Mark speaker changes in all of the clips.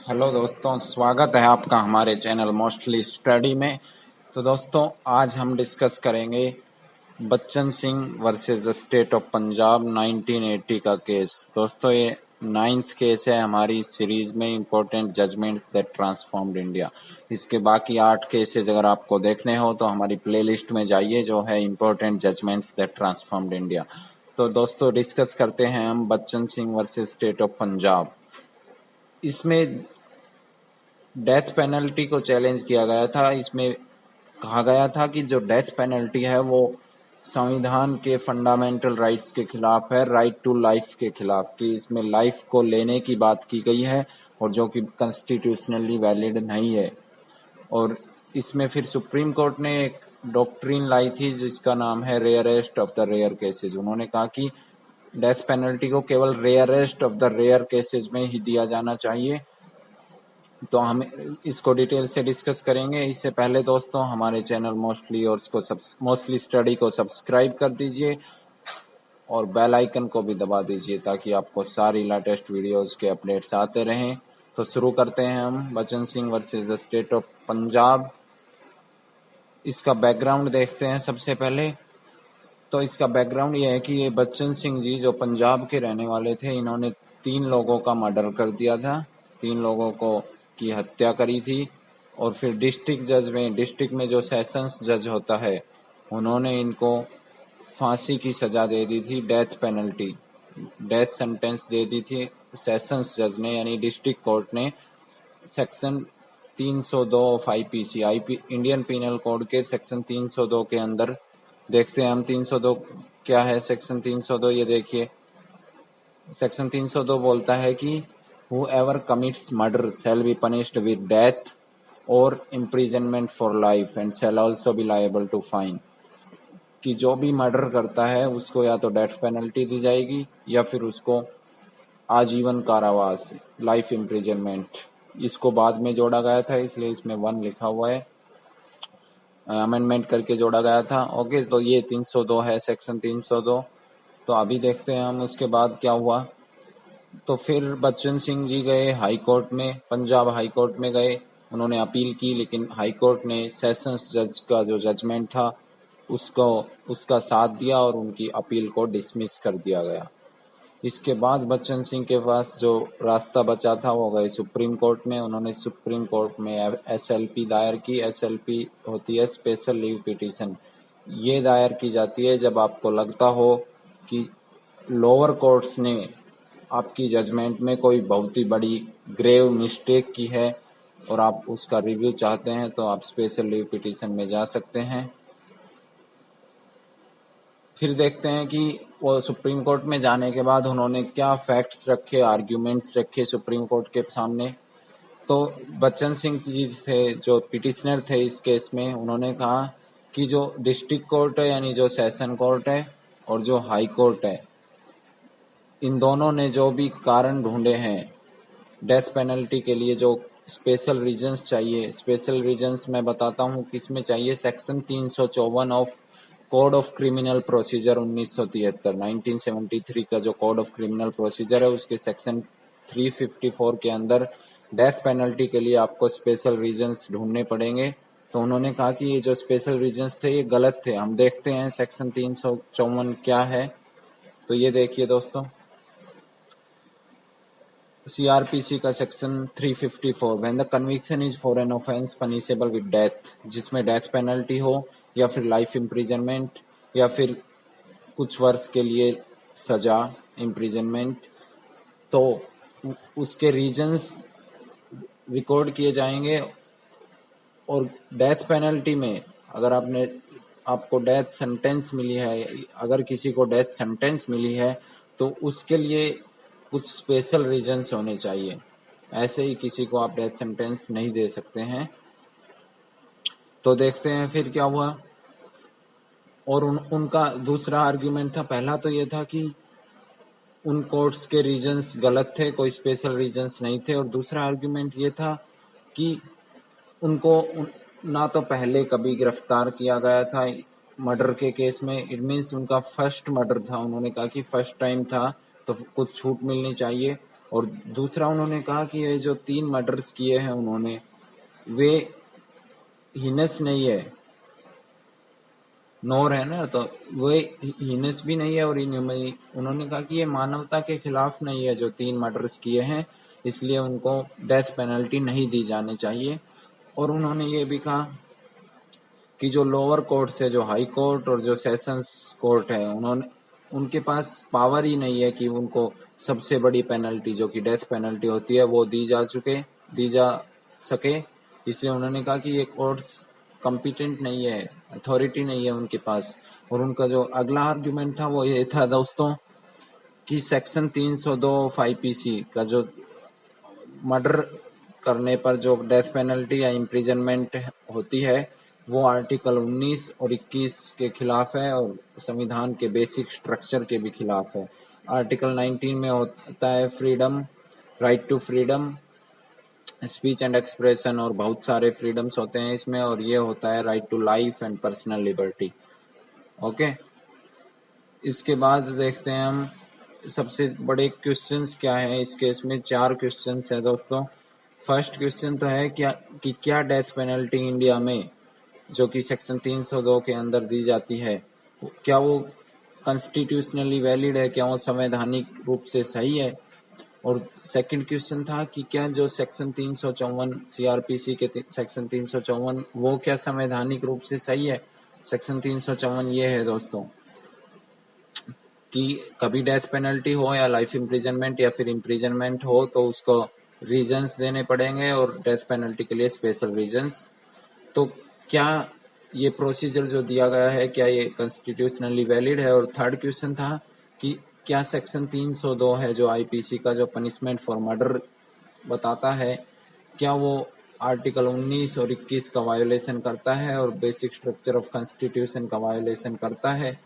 Speaker 1: Hello दोस्तों, स्वागत है आपका हमारे चैनल मोस्टली स्टडी में। तो दोस्तों, आज हम डिस्कस करेंगे Bachchan Singh versus the state of Punjab 1980 का केस। दोस्तों, ये 9th केस है हमारी सीरीज में important judgements that transformed India. इसके बाकी 8 केसेस अगर आपको देखने हो तो हमारी प्लेलिस्ट में जाइए, जो है important judgements that transformed India. तो दोस्तों, डिस्कस करते हैं हम Bachan Singh versus state of Punjab. इसमें डेथ पेनल्टी को चैलेंज किया गया था। इसमें कहा गया था कि जो डेथ पेनल्टी है वो संविधान के फंडामेंटल राइट्स के खिलाफ है, राइट टू लाइफ के खिलाफ, कि इसमें लाइफ को लेने की बात की गई है और जो कि कॉन्स्टिट्यूशनली वैलिड नहीं है। और इसमें फिर सुप्रीम कोर्ट ने एक डॉक्ट्रिन लाई थी जिसका नाम है rarest of the rare cases. उन्होंने कहा कि डेथ पेनल्टी को केवल rarest of the rare cases में ही दिया जाना चाहिए। तो हम इसको डिटेल से डिस्कस करेंगे। इससे पहले दोस्तों, हमारे चैनल मोस्टली स्टडी को सब्सक्राइब कर दीजिए और बेल आइकन को भी दबा दीजिए ताकि आपको सारी लेटेस्ट वीडियोस के अपडेट्स आते रहें। तो शुरू करते हैं हम Bachan Singh versus the state of Punjab. इसका बैकग्राउंड देखते हैं सबसे पहले। तो इसका बैकग्राउंड ये है कि ये बच्चन सिंह जी जो पंजाब के रहने वाले थे, इन्होंने 3 लोगों का मर्डर कर दिया था, 3 लोगों को की हत्या करी थी। और फिर डिस्ट्रिक्ट में जो सेशंस जज होता है, उन्होंने इनको फांसी की सजा दे दी थी, डेथ पेनल्टी, डेथ सेंटेंस दे दी थी सेशंस जज ने, यानी डिस्ट्रिक्ट कोर्ट ने। Section 302 of IPC Indian penal code के सेक्शन 302 के अंदर देखते हैं हम 302 क्या है। सेक्शन 302 ये देखिए, सेक्शन 302 बोलता है कि whoever commits murder shall be punished with death or imprisonment for life and shall also be liable to fine। कि जो भी मर्डर करता है उसको या तो डेथ पेनल्टी दी जाएगी या फिर उसको आजीवन कारावास, लाइफ इम्प्रिजनमेंट। इसको बाद में जोड़ा गया था, इसलिए इसमें 1 लिखा हुआ है, अमेंडमेंट करके जोड़ा गया था। ओके, तो ये 302 है, सेक्शन 302। तो अभी देखते हैं हम उसके बाद क्या हुआ। तो फिर बच्चन सिंह जी गए हाई कोर्ट में, पंजाब हाई कोर्ट में गए। उन्होंने अपील की, लेकिन हाई कोर्ट ने सेशंस जज का जो जजमेंट था उसका साथ दिया और उनकी अपील को डिसमिस कर दिया गया। इसके बाद बच्चन सिंह के पास जो रास्ता बचा था वो गए सुप्रीम कोर्ट में। उन्होंने सुप्रीम कोर्ट में एसएलपी दायर की। एसएलपी होती है स्पेशल लीव पिटीशन। ये दायर की जाती है जब आपको लगता हो कि लोअर कोर्ट्स ने आपकी जजमेंट में कोई बहुत ही बड़ी ग्रेव मिस्टेक की है और आप उसका रिव्यू चाहते हैं, तो आप स्पेशल लीव पिटीशन में जा सकते हैं। फिर देखते हैं कि वो सुप्रीम कोर्ट में जाने के बाद उन्होंने क्या फैक्ट्स रखे, आर्ग्यूमेंट्स रखे सुप्रीम कोर्ट के सामने। तो बच्चन सिंह जी थे जो पिटिशनर थे इस केस में, उन्होंने कहा कि जो डिस्ट्रिक्ट कोर्ट है, यानी जो सेशन कोर्ट है, और जो हाई कोर्ट है, इन दोनों ने जो भी कारण ढूंढे हैं डेथ पेनल्टी के लिए, जो स्पेशल रीजंस चाहिए, स्पेशल रीजंस मैं बताता हूँ किसमें चाहिए। Section 354 of code of criminal procedure 1973 का जो कोड ऑफ क्रिमिनल प्रोसीजर है, उसके सेक्शन 354 के अंदर डेथ पेनल्टी के लिए आपको स्पेशल रीजंस ढूंढने पड़ेंगे। तो उन्होंने कहा कि ये जो स्पेशल रीजंस थे ये गलत थे। हम देखते हैं सेक्शन 354 क्या है। तो ये देखिए दोस्तों, सीआरपीसी का section 354, when the conviction is for an offence punishable with death, जिसमें डेथ पेनल्टी हो या फिर लाइफ इम्प्रिजनमेंट या फिर कुछ वर्ष के लिए सजा, इम्प्रिजनमेंट, तो उसके रीजंस रिकॉर्ड किए जाएंगे। और डेथ पेनल्टी में अगर आपको डेथ सेंटेंस मिली है, अगर किसी को डेथ सेंटेंस मिली है, तो उसके लिए कुछ स्पेशल रीजंस होने चाहिए। ऐसे ही किसी को आप डेथ सेंटेंस नहीं दे सकते हैं। तो देखते हैं फिर क्या हुआ। और उनका दूसरा आर्ग्यूमेंट था, पहला तो ये था कि उन कोर्ट्स के रीजंस गलत थे, कोई स्पेशल रीजंस नहीं थे। और दूसरा आर्ग्यूमेंट ये था कि उनको ना तो पहले कभी गिरफ्तार किया गया था मर्डर के केस में, इट मीन्स उनका फर्स्ट मर्डर था। उन्होंने कहा कि फर्स्ट टाइम था तो कुछ छूट मिलनी चाहिए। और दूसरा उन्होंने कहा कि ये जो 3 मर्डर्स किए हैं उन्होंने, वे हीनस नहीं है, नोर है ना, तो वो हीनस भी नहीं है और उन्होंने कहा कि ये मानवता के खिलाफ नहीं है जो 3 मर्डर्स किए हैं, इसलिए उनको डेथ पेनल्टी नहीं दी जानी चाहिए। और उन्होंने ये भी कहा कि जो लोअर कोर्ट्स है, जो हाई कोर्ट और जो सेशंस कोर्ट है, उन्होंने उनके पास पावर ही नहीं है कि उनको सबसे बड़ी पेनल्टी जो कि डेथ पेनल्टी होती है वो दी जा सके। इसलिए उन्होंने कहा कि ये कोर्ट्स कॉम्पिटेंट नहीं है, अथॉरिटी नहीं है उनके पास। और उनका जो अगला आर्ग्यूमेंट था वो ये था दोस्तों कि सेक्शन 302 ऑफ आईपीसी का जो मर्डर करने पर जो डेथ पेनल्टी या इम्प्रिजनमेंट होती है वो आर्टिकल 19 और 21 के खिलाफ है और संविधान के बेसिक स्ट्रक्चर के भी खिलाफ है। आर्टिकल 19 में होता है freedom, right to freedom, speech and expression, और बहुत सारे फ्रीडम्स होते हैं इसमें, और ये होता है right to life and personal liberty. Okay, इसके बाद देखते हैं हम सबसे बड़े क्वेश्चंस क्या हैं इस केस में। 4 क्वेश्चंस हैं दोस्तों। फर्स्ट क्वेश्चन तो है क्या डेथ पेनल्टी इंडिया में जो कि सेक्शन 302 के अंदर दी जाती है, क्या वो कॉन्स्टिट्यूशनली वैलिड है, क्या वो संवैधानिक रूप से सही है। और सेकंड क्वेश्चन था कि क्या जो सेक्शन 354 सीआरपीसी के सेक्शन 354 वो क्या संवैधानिक रूप से सही है। सेक्शन 354 ये है दोस्तों कि कभी डेथ पेनल्टी हो या लाइफ इम्प्रिजनमेंट या फिर इम्प्रिजनमेंट हो तो उसको रीजंस देने पड़ेंगे, और डेथ पेनल्टी के लिए स्पेशल रीजंस। तो क्या ये प्रोसीजर जो दिया गया है क्या ये कॉन्स्टिट्यूशनली वैलिड है। और थर्ड क्वेश्चन था कि क्या सेक्शन 302 है जो आईपीसी का जो पनिशमेंट फॉर मर्डर बताता है, क्या वो आर्टिकल 19 और 21 का वायोलेशन करता है और बेसिक स्ट्रक्चर ऑफ कॉन्स्टिट्यूशन का वायोलेशन करता है।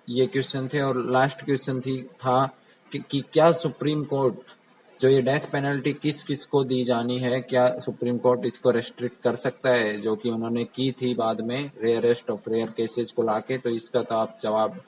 Speaker 1: ये क्वेश्चन थे। और लास्ट क्वेश्चन था कि क्या सुप्रीम कोर्ट जो ये डेथ पेनल्टी किस किस को दी जानी है, क्या सुप्रीम कोर्ट इसको रेस्ट्रिक्ट कर सकता है, जो कि उन्होंने की थी बाद में रेयरेस्ट ऑफ रेयर केसेस को लाके। तो इसका तो आप जवाब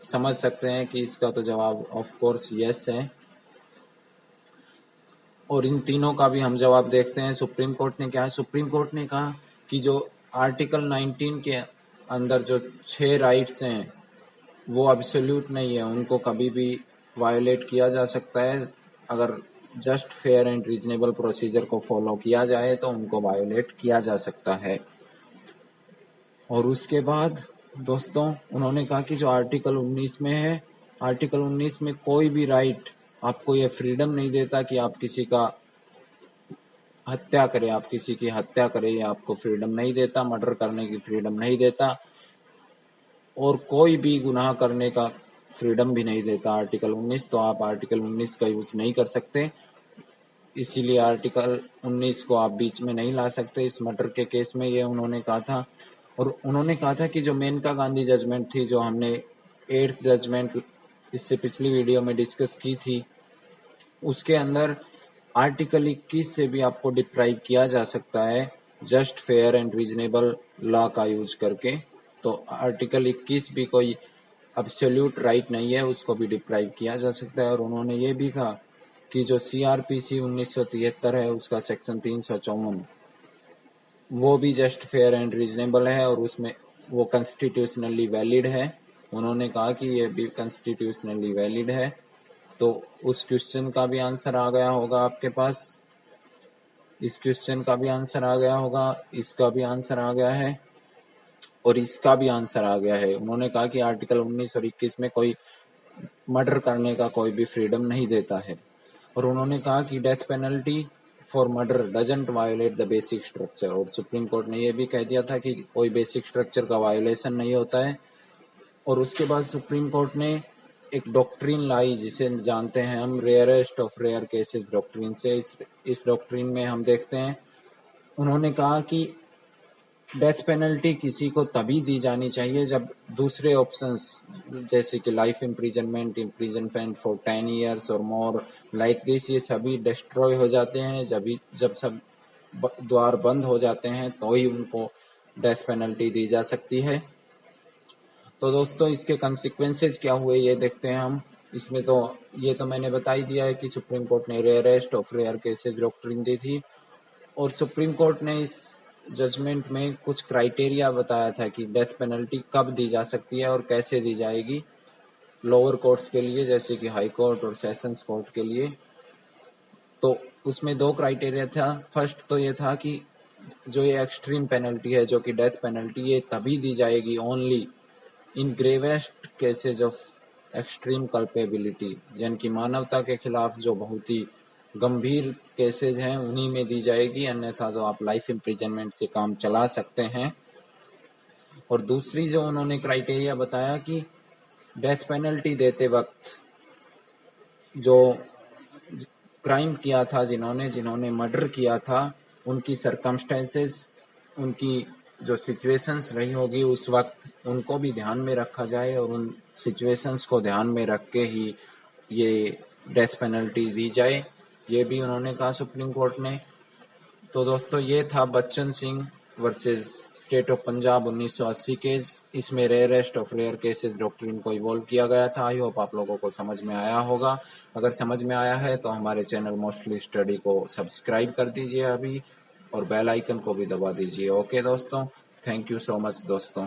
Speaker 1: समझ सकते हैं कि इसका तो जवाब ऑफ कोर्स यस है। और इन तीनों का भी हम जवाब देखते हैं। सुप्रीम कोर्ट ने क्या, सुप्रीम कोर्ट ने कहा कि जो आर्टिकल 19 के अंदर जो 6 राइट्स हैं वो एब्सोल्यूट नहीं है, उनको कभी भी वायोलेट किया जा सकता है। अगर just fair and reasonable procedure को फॉलो किया जाए तो उनको वायोलेट किया जा सकता है। और उसके बाद दोस्तों उन्होंने कहा कि जो आर्टिकल 19 में है, आर्टिकल 19 में कोई भी राइट आपको ये फ्रीडम नहीं देता कि आप किसी का हत्या करें, आप किसी की हत्या करें, ये आपको फ्रीडम नहीं देता, मर्डर करने की फ्रीडम नहीं देता, और कोई भी गुनाह करने का फ्रीडम भी नहीं देता आर्टिकल 19। तो आप आर्टिकल 19 का यूज नहीं कर सकते, इसीलिए आर्टिकल 19 को आप बीच में नहीं ला सकते इस मर्डर के केस में, ये उन्होंने कहा था। और उन्होंने कहा था कि जो मेनका गांधी जजमेंट थी, जो हमने 8th जजमेंट इससे पिछली वीडियो में डिस्कस की थी, उसके अंदर आर्टिकल 21 से भी आपको डिप्राइव किया जा सकता है just fair and reasonable law का यूज करके। तो आर्टिकल 21 भी कोई एब्सोल्यूट राइट नहीं है, उसको भी डिप्राइव किया जा सकता है। और उन्होंने ये भी कहा कि जो सीआरपीसी 1973 है उसका सेक्शन 354 वो भी जस्ट फेयर एंड रीजनेबल है और उसमें वो कॉन्स्टिट्यूशनली वैलिड है। उन्होंने कहा कि ये भी कॉन्स्टिट्यूशनली वैलिड है। तो उस क्वेश्चन का भी आंसर आ गया होगा आपके पास, इस क्वेश्चन का भी आंसर आ गया होगा, इसका भी आंसर आ गया है और इसका भी आंसर आ गया है। उन्होंने कहा कि आर्टिकल 19 और 21 में कोई मर्डर करने का कोई भी फ्रीडम नहीं देता है। और उन्होंने कहा कि death penalty for murder doesn't violet the basic structure. और सुप्रीम कोर्ट ने यह भी कह दिया था कि कोई बेसिक स्ट्रक्चर का वायोलेशन नहीं होता है। और उसके बाद सुप्रीम कोर्ट ने एक डॉक्ट्रिन लाई जिसे जानते हैं हम rarest of rare cases doctrine से। इस डॉक्ट्रिन में हम देखते हैं, उन्होंने कहा कि डेथ पेनल्टी किसी को तभी दी जानी चाहिए जब दूसरे ऑप्शंस जैसे कि लाइफ इम्प्रिजनमेंट फॉर 10 years और मोर लाइक दिस, ये सभी डिस्ट्रॉय हो जाते हैं। जब सब द्वार बंद हो जाते हैं तो ही उनको डेथ पेनल्टी दी जा सकती है। तो दोस्तों इसके कॉन्सिक्वेंसेज क्या हुए ये देखते हैं हम। इसमें तो ये तो मैंने बता ही दिया है कि सुप्रीम कोर्ट ने rarest of rare cases doctrine दी थी, और सुप्रीम कोर्ट ने इस जजमेंट में कुछ क्राइटेरिया बताया था कि डेथ पेनल्टी कब दी जा सकती है और कैसे दी जाएगी लोअर कोर्ट्स के लिए, जैसे कि हाई कोर्ट और सेशंस कोर्ट के लिए। तो उसमें दो क्राइटेरिया था। फर्स्ट तो ये था कि जो ये एक्सट्रीम पेनल्टी है, जो कि डेथ पेनल्टी, ये तभी दी जाएगी only in gravest cases of extreme culpability, यानी कि मानवता के खिलाफ जो बहुत ही गंभीर केसेज हैं उन्हीं में दी जाएगी, अन्यथा तो आप लाइफ इम्प्रिजनमेंट से काम चला सकते हैं। और दूसरी जो उन्होंने क्राइटेरिया बताया कि डेथ पेनल्टी देते वक्त जो क्राइम किया था, जिन्होंने मर्डर किया था, उनकी सरकमस्टेंसेस, उनकी जो सिचुएशंस रही होगी उस वक्त, उनको भी ध्यान में रखा जाए और उन सिचुएशंस को ध्यान में रख के ही ये डेथ पेनल्टी दी जाए, ये भी उन्होंने कहा सुप्रीम कोर्ट ने। तो दोस्तों ये था Bachan Singh versus state of Punjab 1980 case. इसमें rarest of rare cases doctrine को इवॉल्व किया गया था। आई होप आप लोगों को समझ में आया होगा। अगर समझ में आया है तो हमारे चैनल मोस्टली स्टडी को सब्सक्राइब कर दीजिए अभी, और बेल आइकन को भी दबा दीजिए। ओके दोस्तों, थैंक यू सो मच दोस्तों।